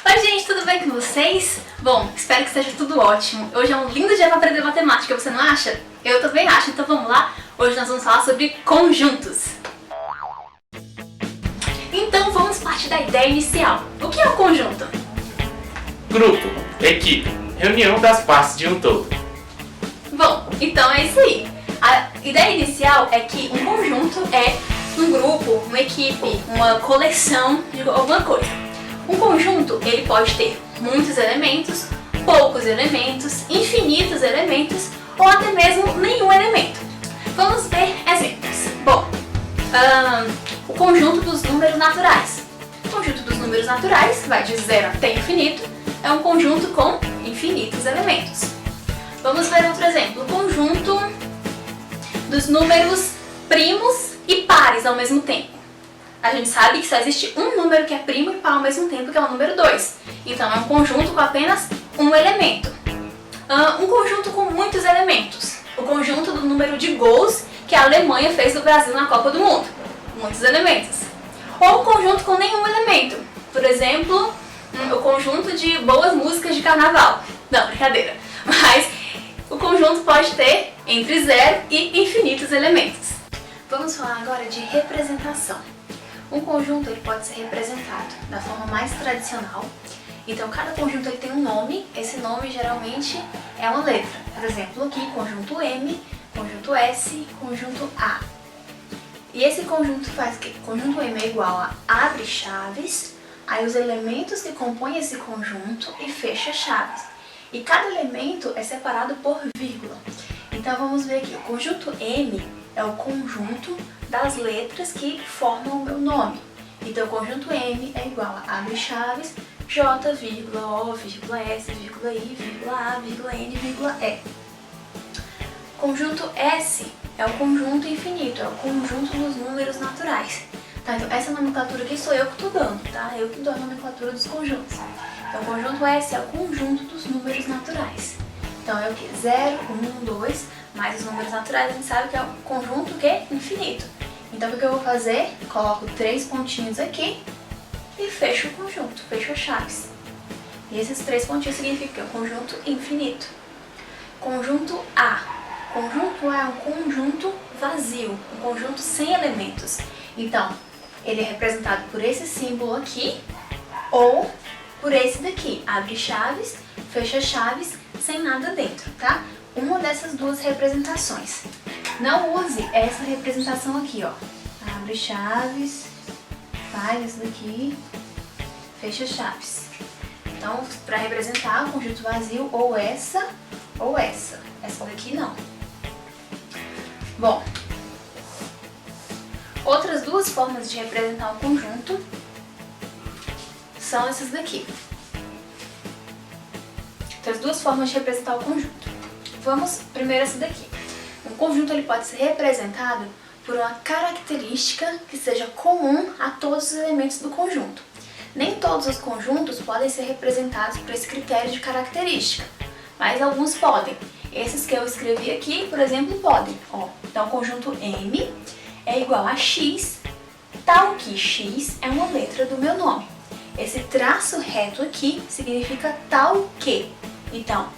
Oi gente, tudo bem com vocês? Bom, espero que esteja tudo ótimo. Hoje é um lindo dia para aprender matemática, você não acha? Eu também acho, então vamos lá? Hoje nós vamos falar sobre conjuntos. Então vamos partir da ideia inicial. O que é um conjunto? Grupo, equipe, reunião das partes de um todo. Bom, então é isso aí. A ideia inicial é que um conjunto é um grupo, uma equipe, uma coleção de alguma coisa. Um conjunto, ele pode ter muitos elementos, poucos elementos, infinitos elementos ou até mesmo nenhum elemento. Vamos ver exemplos. Bom, o conjunto dos números naturais. O conjunto dos números naturais vai de 0 até infinito, é um conjunto com infinitos elementos. Vamos ver outro exemplo, o conjunto dos números primos e pares ao mesmo tempo. A gente sabe que só existe um número que é primo e par ao mesmo tempo, que é o número 2. Então é um conjunto com apenas um elemento. Um conjunto com muitos elementos. O conjunto do número de gols que a Alemanha fez do Brasil na Copa do Mundo. Muitos elementos. Ou um conjunto com nenhum elemento. Por exemplo, o conjunto de boas músicas de carnaval. Não, brincadeira. Mas o conjunto pode ter entre 0 e infinitos elementos. Vamos falar agora de representação. Um conjunto ele pode ser representado da forma mais tradicional. Então, cada conjunto ele tem um nome. Esse nome geralmente é uma letra. Por exemplo, aqui, conjunto M, conjunto S, conjunto A. E esse conjunto faz o quê? Conjunto M é igual a abre chaves, aí os elementos que compõem esse conjunto e fecha chaves. E cada elemento é separado por vírgula. Então, vamos ver aqui. O conjunto M é o conjunto das letras que formam o meu nome. Então, o conjunto M é igual a abre chaves, J, vírgula, O, vírgula, S, vírgula, I, vírgula, A, vírgula, N, vírgula, E. Conjunto S é o conjunto infinito, é o conjunto dos números naturais. Tá, então, essa nomenclatura aqui sou eu que estou dando, tá? Eu que dou a nomenclatura dos conjuntos. Então, o conjunto S é o conjunto dos números naturais. Então, é o que? 0, 1, 2, mais os números naturais, a gente sabe que é o conjunto que? Infinito. Então, o que eu vou fazer? Coloco 3 pontinhos aqui e fecho o conjunto, fecho as chaves. E esses 3 pontinhos significam que é um conjunto infinito. Conjunto A. Conjunto A é um conjunto vazio, um conjunto sem elementos. Então, ele é representado por esse símbolo aqui ou por esse daqui. Abre chaves, fecha chaves, sem nada dentro, tá? Uma dessas duas representações. Não use essa representação aqui, ó. Abre chaves, faz isso daqui, fecha chaves. Então, para representar o conjunto vazio, ou essa ou essa. Essa daqui não. Bom, outras duas formas de representar um conjunto são essas daqui. Então, as duas formas de representar o conjunto. Vamos primeiro essa daqui. Um conjunto ele pode ser representado por uma característica que seja comum a todos os elementos do conjunto. Nem todos os conjuntos podem ser representados por esse critério de característica, mas alguns podem. Esses que eu escrevi aqui, por exemplo, podem. Ó, então, o conjunto M é igual a X, tal que X é uma letra do meu nome. Esse traço reto aqui significa tal que. Então,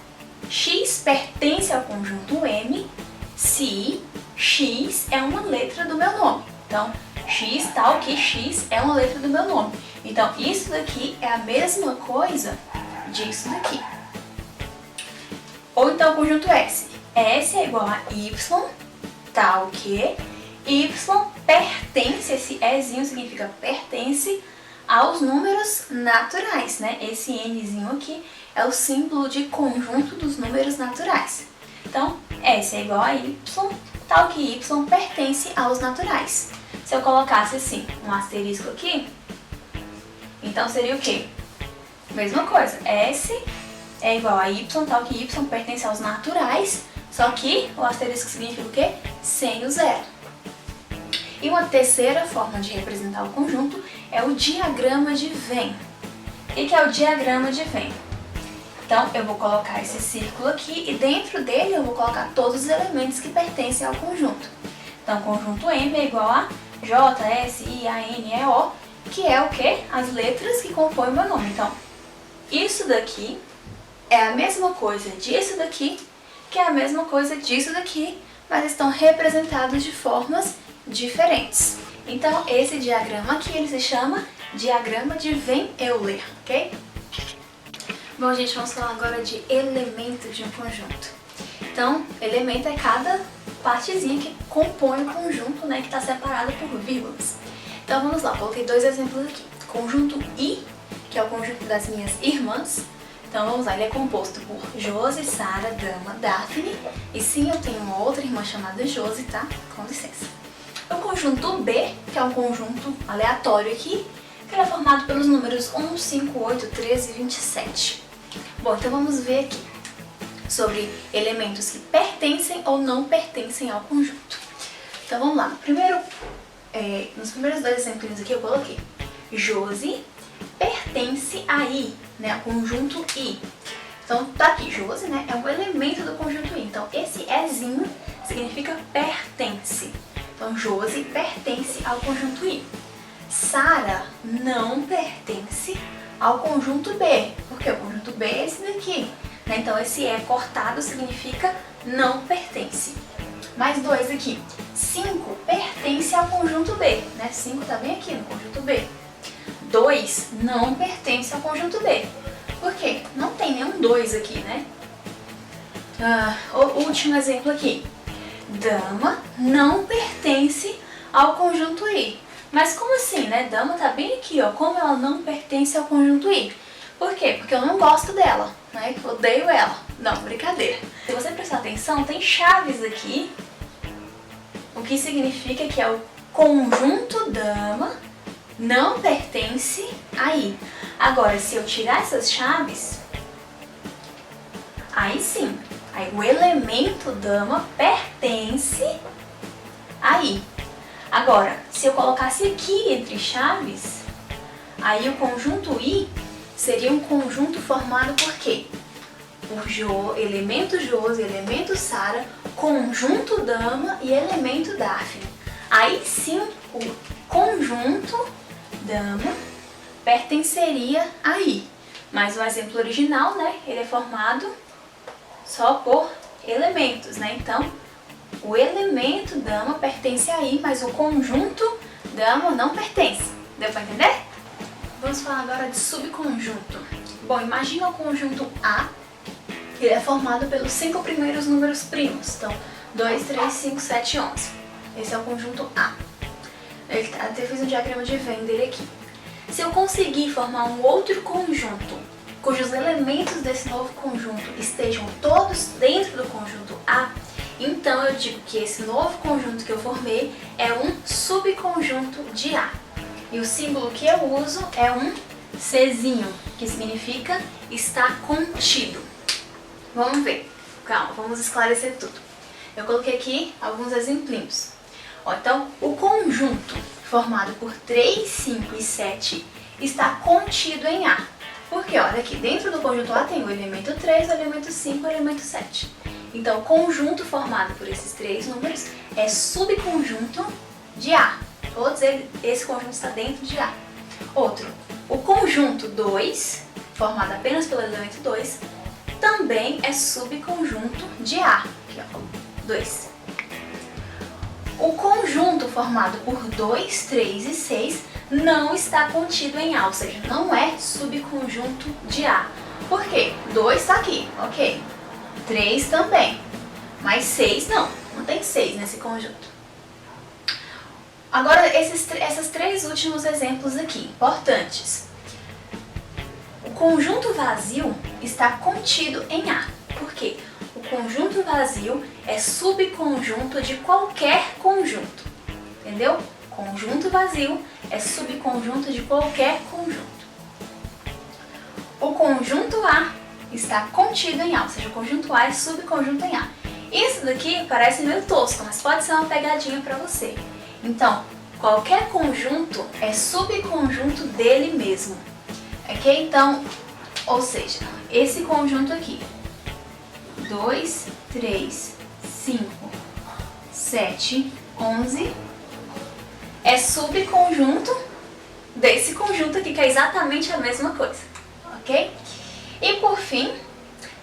X pertence ao conjunto M se X é uma letra do meu nome. Então, X tal que X é uma letra do meu nome. Então, isso daqui é a mesma coisa disso daqui. Ou então o conjunto S. S é igual a Y tal que Y pertence, esse Ezinho significa pertence aos números naturais, né? Esse Nzinho aqui é o símbolo de conjunto dos números naturais. Então, S é igual a Y, tal que Y pertence aos naturais. Se eu colocasse assim, um asterisco aqui, então seria o quê? Mesma coisa, S é igual a Y, tal que Y pertence aos naturais, só que o asterisco significa o quê? Sem o zero. E uma terceira forma de representar o conjunto é o diagrama de Venn. O que é o diagrama de Venn? Então, eu vou colocar esse círculo aqui e dentro dele eu vou colocar todos os elementos que pertencem ao conjunto. Então, o conjunto M é igual a J, S, I, A, N, E, O, que é o quê? As letras que compõem o meu nome. Então, isso daqui é a mesma coisa disso daqui, que é a mesma coisa disso daqui, mas estão representados de formas diferentes. Então, esse diagrama aqui ele se chama diagrama de Venn-Euler, ok? Bom, gente, vamos falar agora de elemento de um conjunto. Então, elemento é cada partezinha que compõe o conjunto, né, que está separado por vírgulas. Então, vamos lá, coloquei dois exemplos aqui. Conjunto I, que é o conjunto das minhas irmãs. Então, vamos lá, ele é composto por Josi, Sara, Dama, Daphne. E sim, eu tenho uma outra irmã chamada Josi, tá? Com licença. O conjunto B, que é um conjunto aleatório aqui, que ele é formado pelos números 1, 5, 8, 13 e 27. Bom, então vamos ver aqui sobre elementos que pertencem ou não pertencem ao conjunto. Então vamos lá. Primeiro, nos primeiros dois exemplos aqui eu coloquei Josi pertence a I, né, ao conjunto I. Então tá aqui, Josi, né, é um elemento do conjunto I. Então esse Ezinho significa pertence. Então Josi pertence ao conjunto I. Sara não pertence ao conjunto B, porque o conjunto B é esse daqui, né? Então esse E cortado significa não pertence. Mais dois aqui. 5 pertence ao conjunto B, né? 5 tá bem aqui no conjunto B. 2 não pertence ao conjunto B. Por quê? Não tem nenhum 2 aqui, né? O último exemplo aqui. Dama não pertence ao conjunto I. Mas como assim, né? Dama tá bem aqui, ó. Como ela não pertence ao conjunto I? Por quê? Porque eu não gosto dela, né? Odeio ela. Não, brincadeira. Se você prestar atenção, tem chaves aqui. O que significa que é o conjunto dama não pertence a I. Agora, se eu tirar essas chaves, aí sim. Aí o elemento dama pertence a I. Agora, se eu colocasse aqui entre chaves, aí o conjunto I seria um conjunto formado por quê? Por elemento Josi, elemento Sara, conjunto Dama e elemento Daphne. Aí sim, o conjunto Dama pertenceria a I. Mas o exemplo original, né, ele é formado só por elementos, né? Então, o elemento Dama pertence a I, mas o conjunto Dama não pertence. Deu para entender? Vamos falar agora de subconjunto. Bom, imagina o conjunto A, que ele é formado pelos 5 primeiros números primos. Então, 2, 3, 5, 7 e 11. Esse é o conjunto A. Eu até fiz um diagrama de Venn dele aqui. Se eu conseguir formar um outro conjunto, cujos elementos desse novo conjunto estejam todos dentro do conjunto A, então eu digo que esse novo conjunto que eu formei é um subconjunto de A. E o símbolo que eu uso é um Czinho, que significa está contido. Vamos ver. Calma, vamos esclarecer tudo. Eu coloquei aqui alguns exemplinhos. Ó, então, o conjunto formado por 3, 5 e 7 está contido em A. Porque, olha aqui, dentro do conjunto A tem o elemento 3, o elemento 5 e o elemento 7. Então, o conjunto formado por esses 3 números é subconjunto de A. Esse conjunto está dentro de A. Outro, o conjunto 2, formado apenas pelo elemento 2, também é subconjunto de A. Aqui, ó, 2. O conjunto formado por 2, 3 e 6 não está contido em A, ou seja, não é subconjunto de A. Por quê? 2 está aqui, ok. 3 também, mas 6 não tem 6 nesse conjunto. Agora, esses 3 últimos exemplos aqui, importantes. O conjunto vazio está contido em A. Por quê? O conjunto vazio é subconjunto de qualquer conjunto. Entendeu? Conjunto vazio é subconjunto de qualquer conjunto. O conjunto A está contido em A, ou seja, o conjunto A é subconjunto em A. Isso daqui parece meio tosco, mas pode ser uma pegadinha para você. Então, qualquer conjunto é subconjunto dele mesmo. Ok? Então, ou seja, esse conjunto aqui, 2, 3, 5, 7, 11, é subconjunto desse conjunto aqui, que é exatamente a mesma coisa. Ok? fim,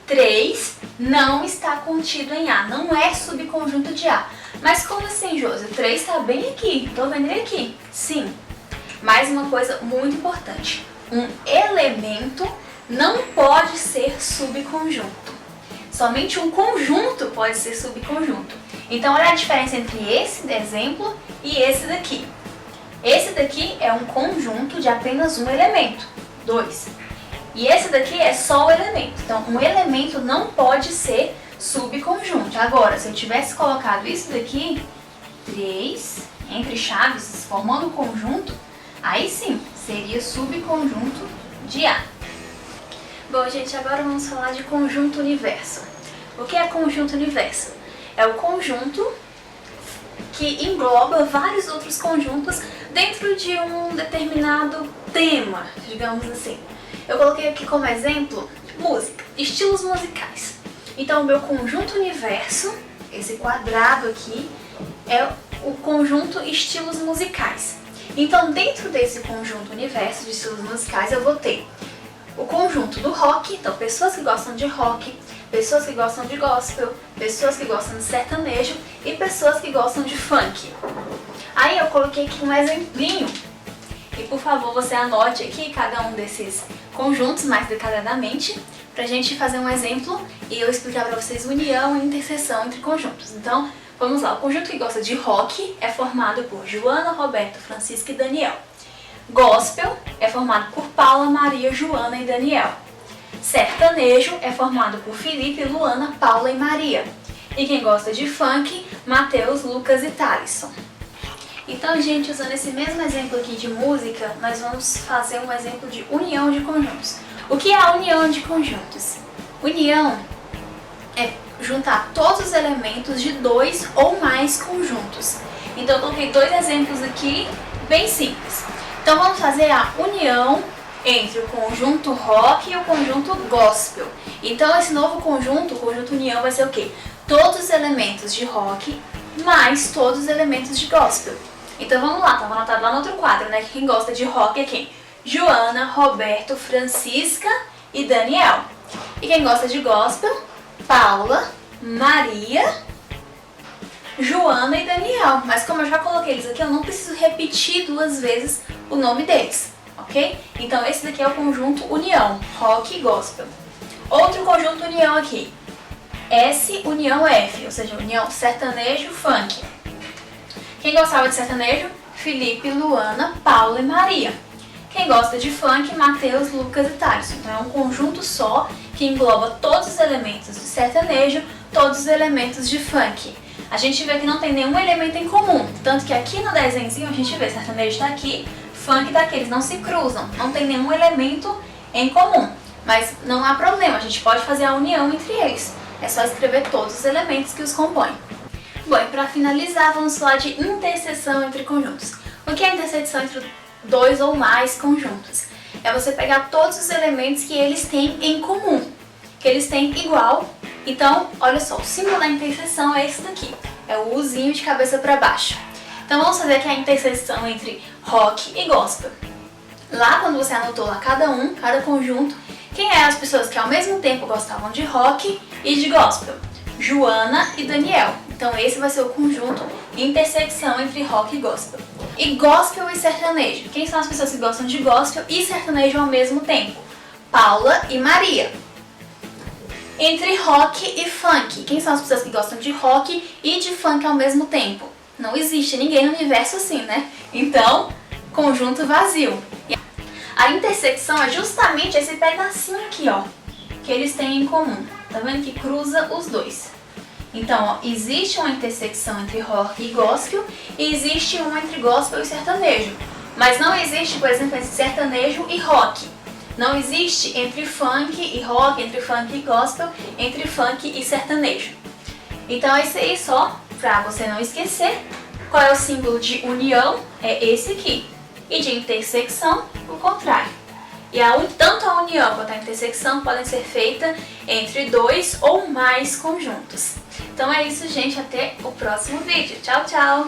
3 não está contido em A, não é subconjunto de A. Mas como assim, Josi? O 3 está bem aqui, tô vendo ele aqui. Sim. Mais uma coisa muito importante. Um elemento não pode ser subconjunto. Somente um conjunto pode ser subconjunto. Então, olha a diferença entre esse exemplo e esse daqui. Esse daqui é um conjunto de apenas um elemento, 2. E esse daqui é só o elemento. Então, um elemento não pode ser subconjunto. Agora, se eu tivesse colocado isso daqui, 3, entre chaves, formando um conjunto, aí sim, seria subconjunto de A. Bom, gente, agora vamos falar de conjunto universo. O que é conjunto universo? É o conjunto que engloba vários outros conjuntos dentro de um determinado tema, digamos assim. Eu coloquei aqui como exemplo música, estilos musicais. Então, o meu conjunto universo, esse quadrado aqui, é o conjunto estilos musicais. Então, dentro desse conjunto universo de estilos musicais, eu vou ter o conjunto do rock, então pessoas que gostam de rock, pessoas que gostam de gospel, pessoas que gostam de sertanejo e pessoas que gostam de funk. Aí eu coloquei aqui um exemplinho e por favor você anote aqui cada um desses conjuntos mais detalhadamente pra gente fazer um exemplo e eu explicar pra vocês união e interseção entre conjuntos. Então vamos lá, o conjunto que gosta de rock é formado por Joana, Roberto, Francisca e Daniel. Gospel é formado por Paula, Maria, Joana e Daniel. Sertanejo é formado por Felipe, Luana, Paula e Maria. E quem gosta de funk, Mateus, Lucas e Thalisson. Então, gente, usando esse mesmo exemplo aqui de música, nós vamos fazer um exemplo de união de conjuntos. O que é a união de conjuntos? União é juntar todos os elementos de 2 ou mais conjuntos. Então, eu coloquei 2 exemplos aqui, bem simples. Então, vamos fazer a união entre o conjunto rock e o conjunto gospel. Então, esse novo conjunto, o conjunto união, vai ser o quê? Todos os elementos de rock mais todos os elementos de gospel. Então, vamos lá, estava anotado lá no outro quadro, né? Quem gosta de rock é quem? Joana, Roberto, Francisca e Daniel. E quem gosta de gospel? Paula, Maria, Joana e Daniel. Mas como eu já coloquei eles aqui, eu não preciso repetir 2 vezes o nome deles, ok? Então esse daqui é o conjunto união, rock e gospel. Outro conjunto união aqui, S união F, ou seja, união sertanejo, funk. Quem gostava de sertanejo? Felipe, Luana, Paula e Maria. Quem gosta de funk? Mateus, Lucas e Thalisson. Então é um conjunto só que engloba todos os elementos de sertanejo, todos os elementos de funk. A gente vê que não tem nenhum elemento em comum, tanto que aqui no desenho a gente vê sertanejo está aqui, funk está aqui, eles não se cruzam, não tem nenhum elemento em comum. Mas não há problema, a gente pode fazer a união entre eles. É só escrever todos os elementos que os compõem. Bom, e para finalizar, vamos falar de interseção entre conjuntos. O que é interseção entre 2 ou mais conjuntos? É você pegar todos os elementos que eles têm em comum, que eles têm igual. Então, olha só, o símbolo da interseção é esse daqui, é o Uzinho de cabeça para baixo. Então vamos fazer aqui a interseção entre rock e gospel. Lá quando você anotou lá cada conjunto, quem eram as pessoas que ao mesmo tempo gostavam de rock e de gospel? Joana e Daniel. Então esse vai ser o conjunto intersecção entre rock e gospel. E gospel e sertanejo. Quem são as pessoas que gostam de gospel e sertanejo ao mesmo tempo? Paula e Maria. Entre rock e funk. Quem são as pessoas que gostam de rock e de funk ao mesmo tempo? Não existe ninguém no universo assim, né? Então, conjunto vazio. A intersecção é justamente esse pedacinho aqui, ó, que eles têm em comum. Tá vendo que cruza os dois? Então, ó, existe uma intersecção entre rock e gospel e existe uma entre gospel e sertanejo. Mas não existe, por exemplo, entre sertanejo e rock. Não existe entre funk e rock, entre funk e gospel, entre funk e sertanejo. Então é isso aí só, pra você não esquecer. Qual é o símbolo de união? É esse aqui. E de intersecção, o contrário. E tanto a união quanto a intersecção podem ser feitas entre 2 ou mais conjuntos. Então é isso, gente. Até o próximo vídeo. Tchau, tchau!